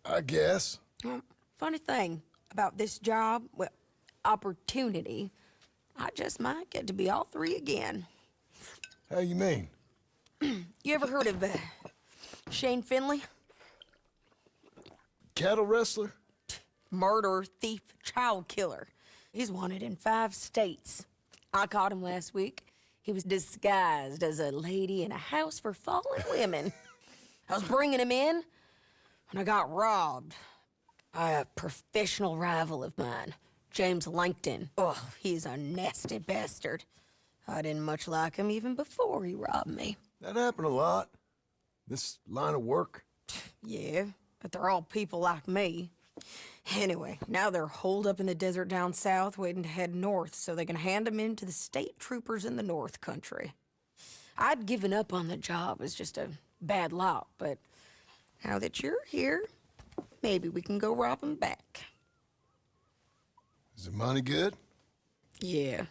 [SPEAKER 1] I guess.
[SPEAKER 12] Funny thing about this job, well, opportunity, I just might get to be all three again.
[SPEAKER 1] How you mean?
[SPEAKER 12] You ever heard of Shane Finley?
[SPEAKER 1] Cattle wrestler?
[SPEAKER 12] Murderer, thief, child killer. He's wanted in 5 states. I caught him last week. He was disguised as a lady in a house for fallen women. I was bringing him in when I got robbed by a professional rival of mine, James Langton. Oh, he's a nasty bastard. I didn't much like him even before he robbed me.
[SPEAKER 1] That happened a lot. This line of work.
[SPEAKER 12] Yeah, but they're all people like me. Anyway, now they're holed up in the desert down south waiting to head north so they can hand them in to the state troopers in the north country. I'd given up on the job as just a bad lot, but now that you're here, maybe we can go rob them back.
[SPEAKER 1] Is the money good?
[SPEAKER 12] Yeah,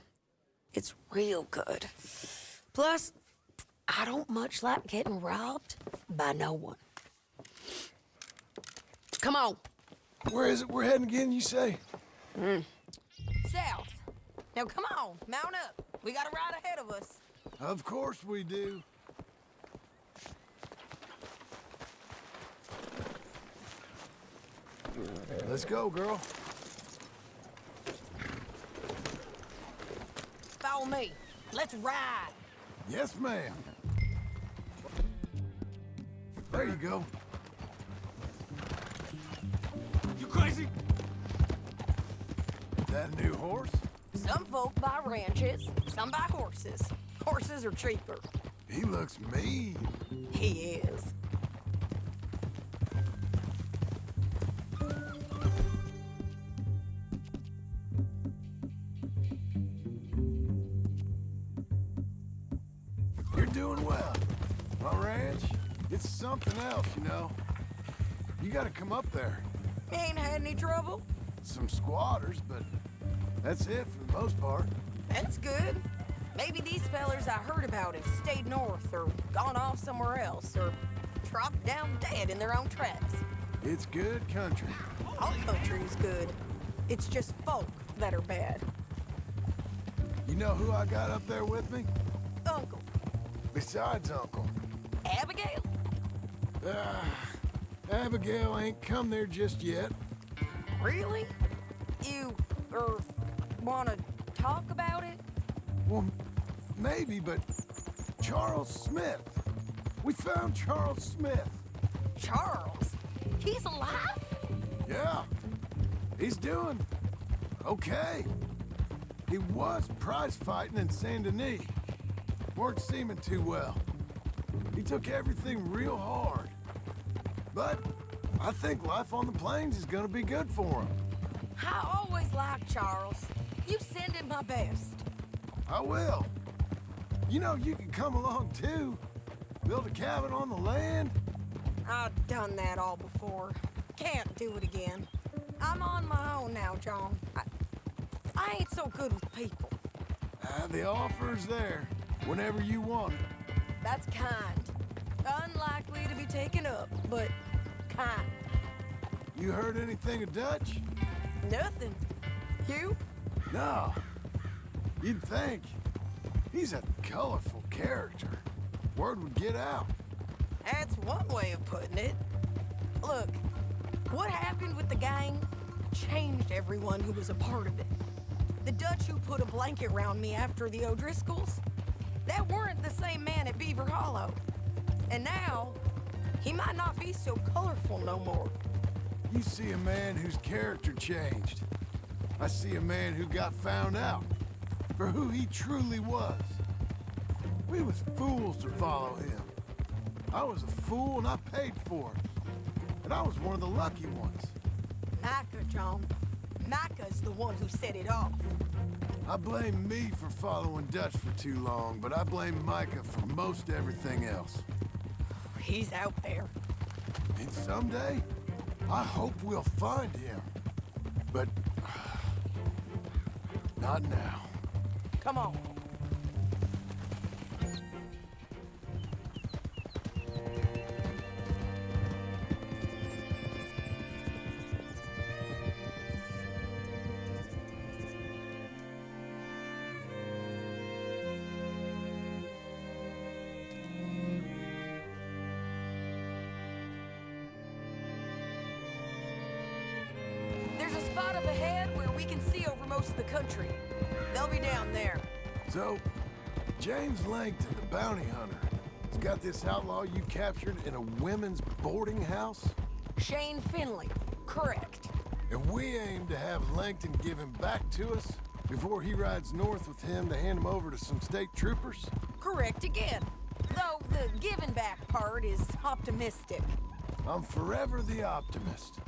[SPEAKER 12] it's real good. Plus, I don't much like getting robbed by no one. Come on.
[SPEAKER 1] Where is it we're heading again, you say?
[SPEAKER 12] South. Now come on, mount up. We got a ride ahead of us.
[SPEAKER 1] Of course we do. Let's go, girl.
[SPEAKER 12] Follow me. Let's ride.
[SPEAKER 1] Yes, ma'am. There you go.
[SPEAKER 2] You crazy?
[SPEAKER 1] That new horse?
[SPEAKER 12] Some folk buy ranches, some buy horses. Horses are cheaper.
[SPEAKER 1] He looks mean.
[SPEAKER 12] He is.
[SPEAKER 1] You're doing well. My ranch, it's something else, you know. You gotta come up there.
[SPEAKER 12] Ain't had any trouble?
[SPEAKER 1] Some squatters, but that's it for the most part.
[SPEAKER 12] That's good. Maybe these fellers I heard about have stayed north or gone off somewhere else or dropped down dead in their own tracks.
[SPEAKER 1] It's good country.
[SPEAKER 12] All country is good. It's just folk that are bad.
[SPEAKER 1] You know who I got up there with me?
[SPEAKER 12] Uncle.
[SPEAKER 1] Besides Uncle.
[SPEAKER 12] Abigail?
[SPEAKER 1] Abigail ain't come there just yet.
[SPEAKER 12] Really? You, wanna talk about it?
[SPEAKER 1] Well, maybe, but Charles Smith. We found Charles Smith.
[SPEAKER 12] Charles? He's alive?
[SPEAKER 1] Yeah. He's doing okay. He was prize fighting in Saint Denis. Weren't seeming too well. He took everything real hard. But I think life on the plains is gonna be good for him.
[SPEAKER 12] I always liked Charles. You send him my best.
[SPEAKER 1] I will. You know, you can come along too. Build a cabin on the land.
[SPEAKER 12] I've done that all before. Can't do it again. I'm on my own now, John. I ain't so good with people.
[SPEAKER 1] The offer's there whenever you want it.
[SPEAKER 12] That's kind. Unlikely to be taken up, but kind.
[SPEAKER 1] You heard anything of Dutch?
[SPEAKER 12] Nothing. You?
[SPEAKER 1] No. You'd think. He's a colorful character. Word would get out.
[SPEAKER 12] That's one way of putting it. Look, what happened with the gang changed everyone who was a part of it. The Dutch who put a blanket around me after the O'Driscolls, that weren't the same man at Beaver Hollow. And now, he might not be so colorful no more.
[SPEAKER 1] You see a man whose character changed. I see a man who got found out for who he truly was. We was fools to follow him. I was a fool and I paid for it. And I was one of the lucky ones.
[SPEAKER 12] Micah, John. Micah's the one who set it off.
[SPEAKER 1] I blame me for following Dutch for too long, but I blame Micah for most everything else.
[SPEAKER 12] He's out there.
[SPEAKER 1] And someday, I hope we'll find him. But not now.
[SPEAKER 12] Come on. There's a spot up ahead where we can see over most of the country. They'll be down there.
[SPEAKER 1] So, James Langton, the bounty hunter, has got this outlaw you captured in a women's boarding house?
[SPEAKER 12] Shane Finley. Correct.
[SPEAKER 1] And we aim to have Langton give him back to us before he rides north with him to hand him over to some state troopers?
[SPEAKER 12] Correct again. Though the giving back part is optimistic.
[SPEAKER 1] I'm forever the optimist.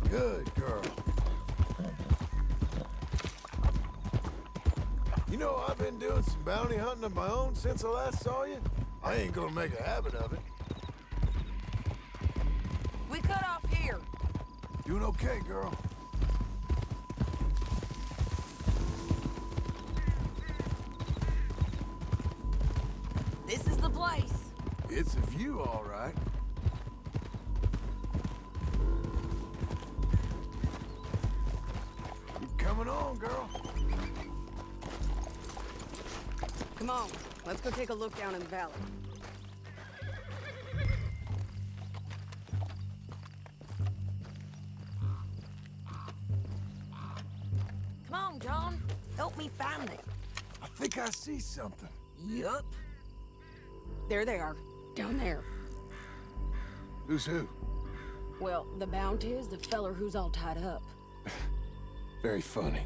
[SPEAKER 1] Good girl. You know, I've been doing some bounty hunting of my own since I last saw you. I ain't gonna make a habit of it.
[SPEAKER 12] We cut off here.
[SPEAKER 1] Doing okay, girl.
[SPEAKER 12] This is the place.
[SPEAKER 1] It's a view, all right. You're coming on, girl.
[SPEAKER 12] Come on, let's go take a look down in the valley. Come on, John. Help me find them.
[SPEAKER 1] I think I see something.
[SPEAKER 12] Yup. There they are, down there.
[SPEAKER 1] Who's who?
[SPEAKER 12] Well, the bounty is the feller who's all tied up.
[SPEAKER 1] Very funny.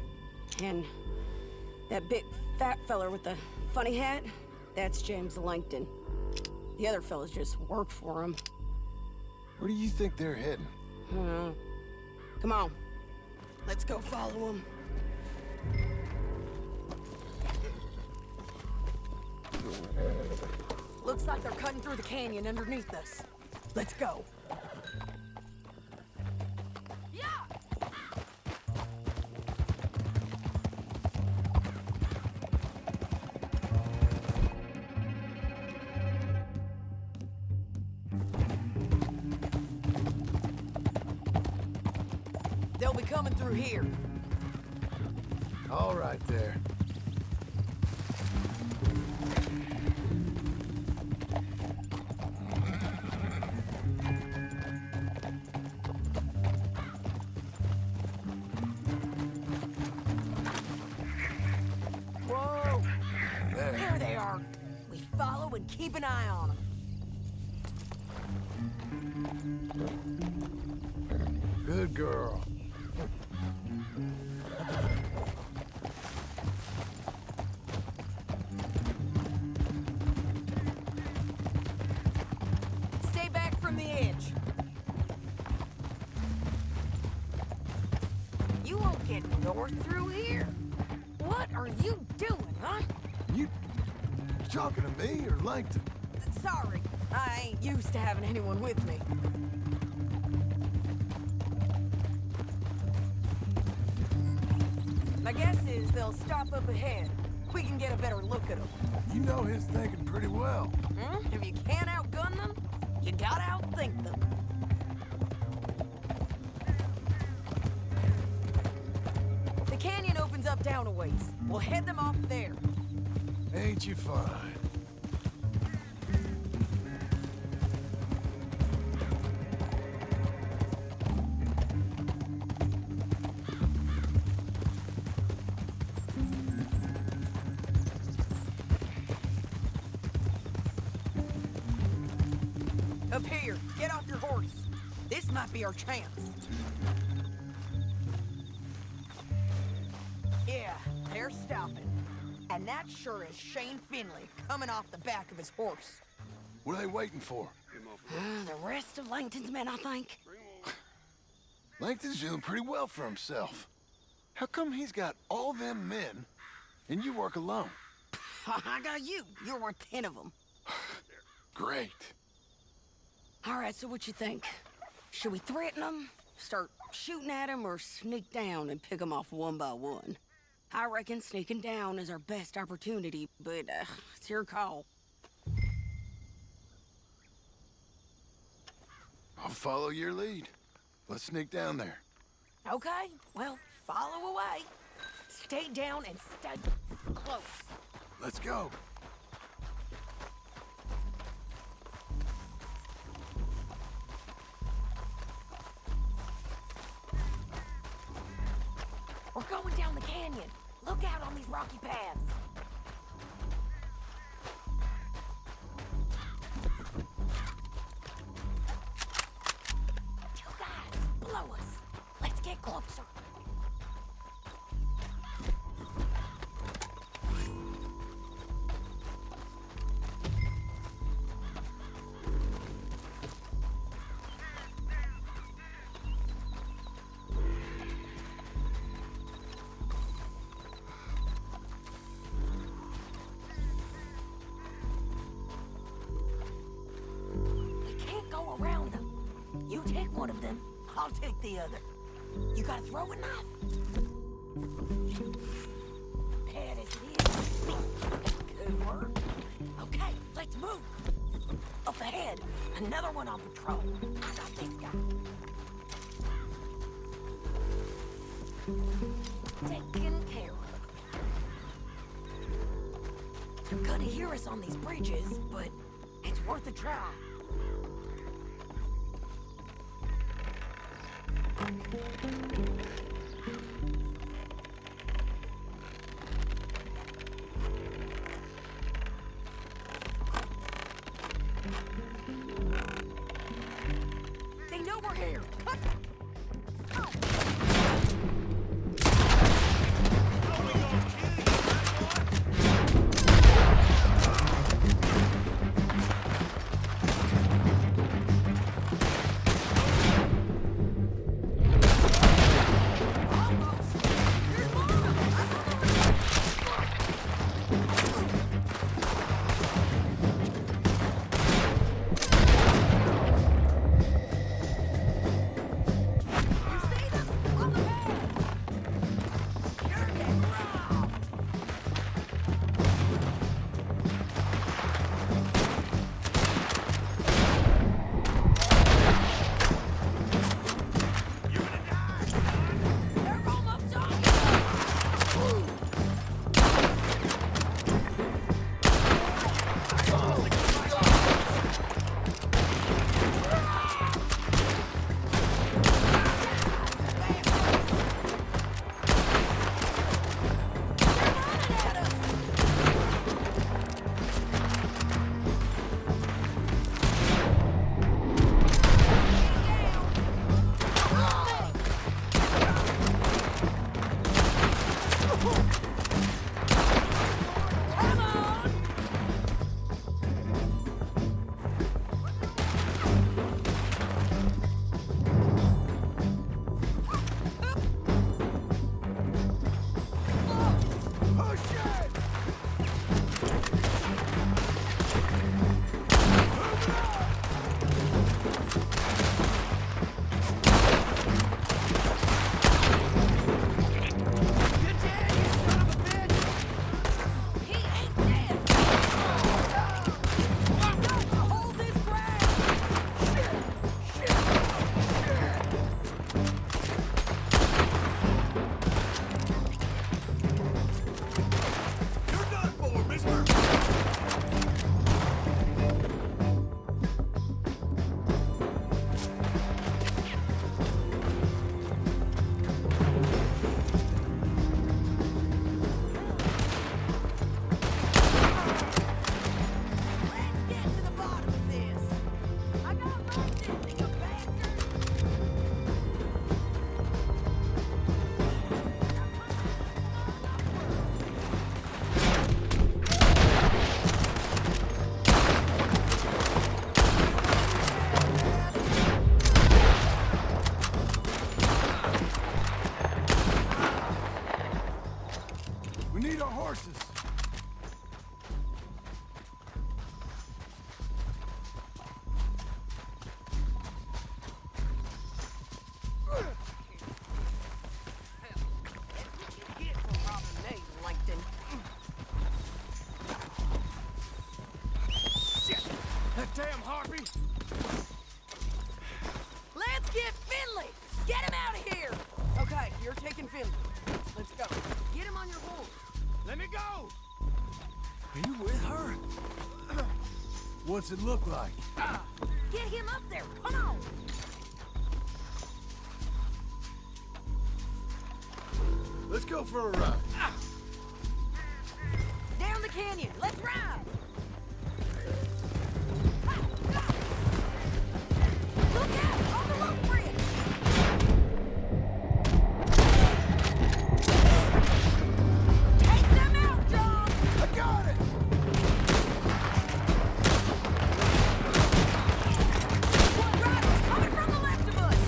[SPEAKER 12] And that big fat feller with the funny hat, that's James Langton. The other fellas just work for him.
[SPEAKER 1] Where do you think they're heading?
[SPEAKER 12] Come on, let's go follow them. Looks like they're cutting through the canyon underneath us. Let's go. They'll be coming through here.
[SPEAKER 1] All right there.
[SPEAKER 12] Whoa! There they are. We follow and keep an eye on them.
[SPEAKER 1] Good girl.
[SPEAKER 12] Stay back from the edge. You won't get north through here. What are you doing, huh?
[SPEAKER 1] You talking to me or Langton?
[SPEAKER 12] Sorry, I ain't used to having anyone with me. My guess is they'll stop up ahead. We can get a better look at them.
[SPEAKER 1] You know his thinking pretty well.
[SPEAKER 12] If you can't outgun them, you gotta outthink them. The canyon opens up down a ways. We'll head them off there.
[SPEAKER 1] Ain't you fine?
[SPEAKER 12] Up here, get off your horse. This might be our chance. Yeah, they're stopping. And that sure is Shane Finley coming off the back of his horse.
[SPEAKER 1] What are they waiting for?
[SPEAKER 12] The rest of Langton's men, I think.
[SPEAKER 1] Langton's doing pretty well for himself. How come he's got all them men and you work alone?
[SPEAKER 12] I got you. You're worth 10 of them.
[SPEAKER 1] Great.
[SPEAKER 12] All right, so what you think? Should we threaten them, start shooting at them, or sneak down and pick them off one by one? I reckon sneaking down is our best opportunity, but it's your call.
[SPEAKER 1] I'll follow your lead. Let's sneak down there.
[SPEAKER 12] Okay, well, follow away. Stay down and stay close.
[SPEAKER 1] Let's go.
[SPEAKER 12] We're going down the canyon. Look out on these rocky paths. one of them, I'll take the other. You got a throwing knife? Head as it is. Good work. Okay, let's move. Up ahead, another one on patrol. I got this guy. Taken care of. They're gonna hear us on these bridges, but it's worth a try. They know we're here. Cut!
[SPEAKER 2] Damn harpy!
[SPEAKER 12] Let's get Finley! Get him out of here! Okay, you're taking Finley. Let's go. Get him on your horse.
[SPEAKER 2] Let me go!
[SPEAKER 1] Are you with her? What's it look like?
[SPEAKER 12] Get him up there! Come on!
[SPEAKER 1] Let's go for a ride.
[SPEAKER 12] Down the canyon! Let's ride! Look out! On the rope bridge! Take them out, John!
[SPEAKER 1] I got it!
[SPEAKER 12] Riders coming from the left of us!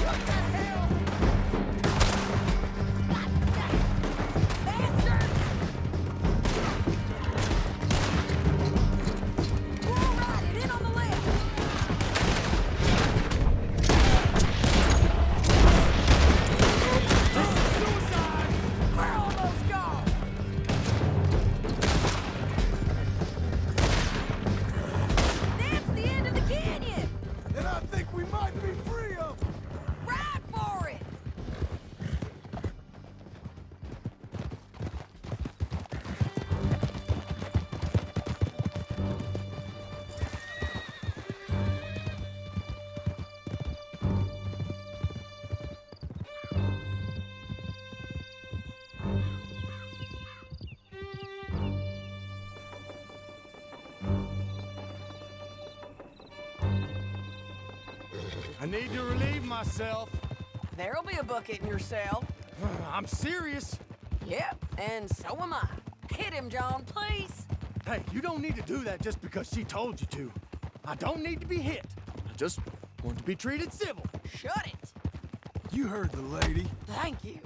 [SPEAKER 12] What the hell?
[SPEAKER 6] I need to relieve myself.
[SPEAKER 12] There'll be a bucket in your cell.
[SPEAKER 6] I'm serious.
[SPEAKER 12] Yep, and so am I. Hit him, John, please.
[SPEAKER 6] Hey, you don't need to do that just because she told you to. I don't need to be hit. I just want to be treated civil.
[SPEAKER 12] Shut it.
[SPEAKER 1] You heard the lady.
[SPEAKER 12] Thank you.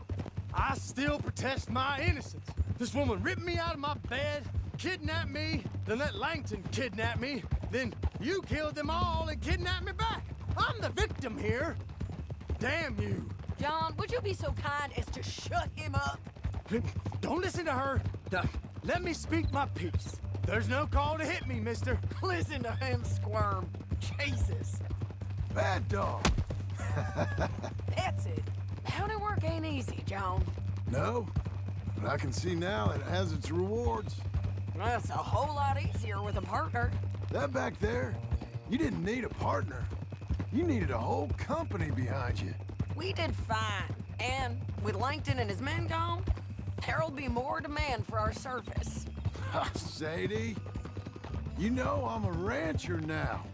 [SPEAKER 6] I still protest my innocence. This woman ripped me out of my bed, kidnapped me, then let Langton kidnap me, then you killed them all and kidnapped me back. I'm the victim here. Damn you.
[SPEAKER 12] John, would you be so kind as to shut him up?
[SPEAKER 6] Don't listen to her. Now, let me speak my piece. There's no call to hit me, mister.
[SPEAKER 12] Listen to him squirm. Jesus.
[SPEAKER 1] Bad dog.
[SPEAKER 12] That's it. Bounty work ain't easy, John.
[SPEAKER 1] No, but I can see now it has its rewards.
[SPEAKER 12] That's a whole lot easier with a partner.
[SPEAKER 1] That back there, you didn't need a partner. You needed a whole company behind you.
[SPEAKER 12] We did fine. And with Langton and his men gone, there'll be more demand for our service.
[SPEAKER 1] Sadie, you know I'm a rancher now.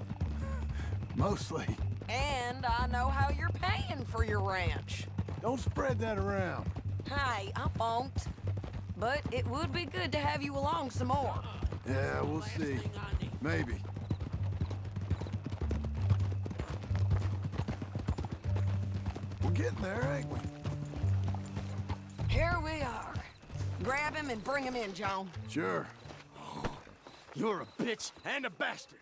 [SPEAKER 1] Mostly.
[SPEAKER 12] And I know how you're paying for your ranch.
[SPEAKER 1] Don't spread that around.
[SPEAKER 12] Hey, I won't. But it would be good to have you along some more.
[SPEAKER 1] Yeah, we'll see. Maybe. We're getting there, ain't we?
[SPEAKER 12] Here we are. Grab him and bring him in, John.
[SPEAKER 1] Sure.
[SPEAKER 6] You're a bitch and a bastard.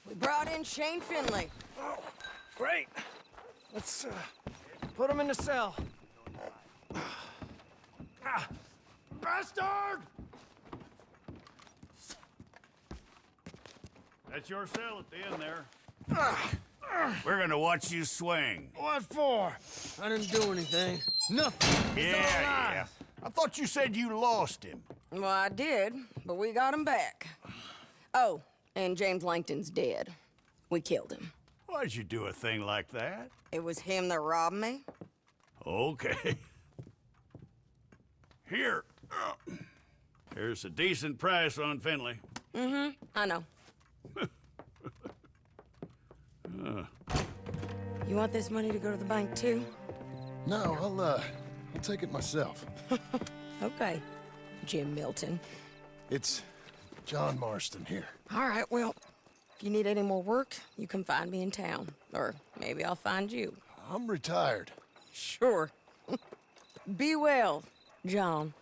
[SPEAKER 12] We brought in Shane Finley.
[SPEAKER 14] Oh, great. Let's put him in the cell.
[SPEAKER 6] Bastard!
[SPEAKER 7] That's your cell at the end there. We're gonna watch you swing.
[SPEAKER 14] What for? I didn't do anything. Nothing.
[SPEAKER 7] Yeah. I thought you said you lost him.
[SPEAKER 12] Well, I did, but we got him back. Oh, and James Langton's dead. We killed him.
[SPEAKER 7] Why'd you do a thing like that?
[SPEAKER 12] It was him that robbed me.
[SPEAKER 7] Okay. Here. Here's a decent price on Finley.
[SPEAKER 12] Mm-hmm, I know. You want this money to go to the bank, too?
[SPEAKER 1] No, I'll take it myself.
[SPEAKER 12] Okay, Jim Milton.
[SPEAKER 1] It's John Marston here.
[SPEAKER 12] All right, well, if you need any more work, you can find me in town. Or maybe I'll find you.
[SPEAKER 1] I'm retired.
[SPEAKER 12] Sure. Be well, John.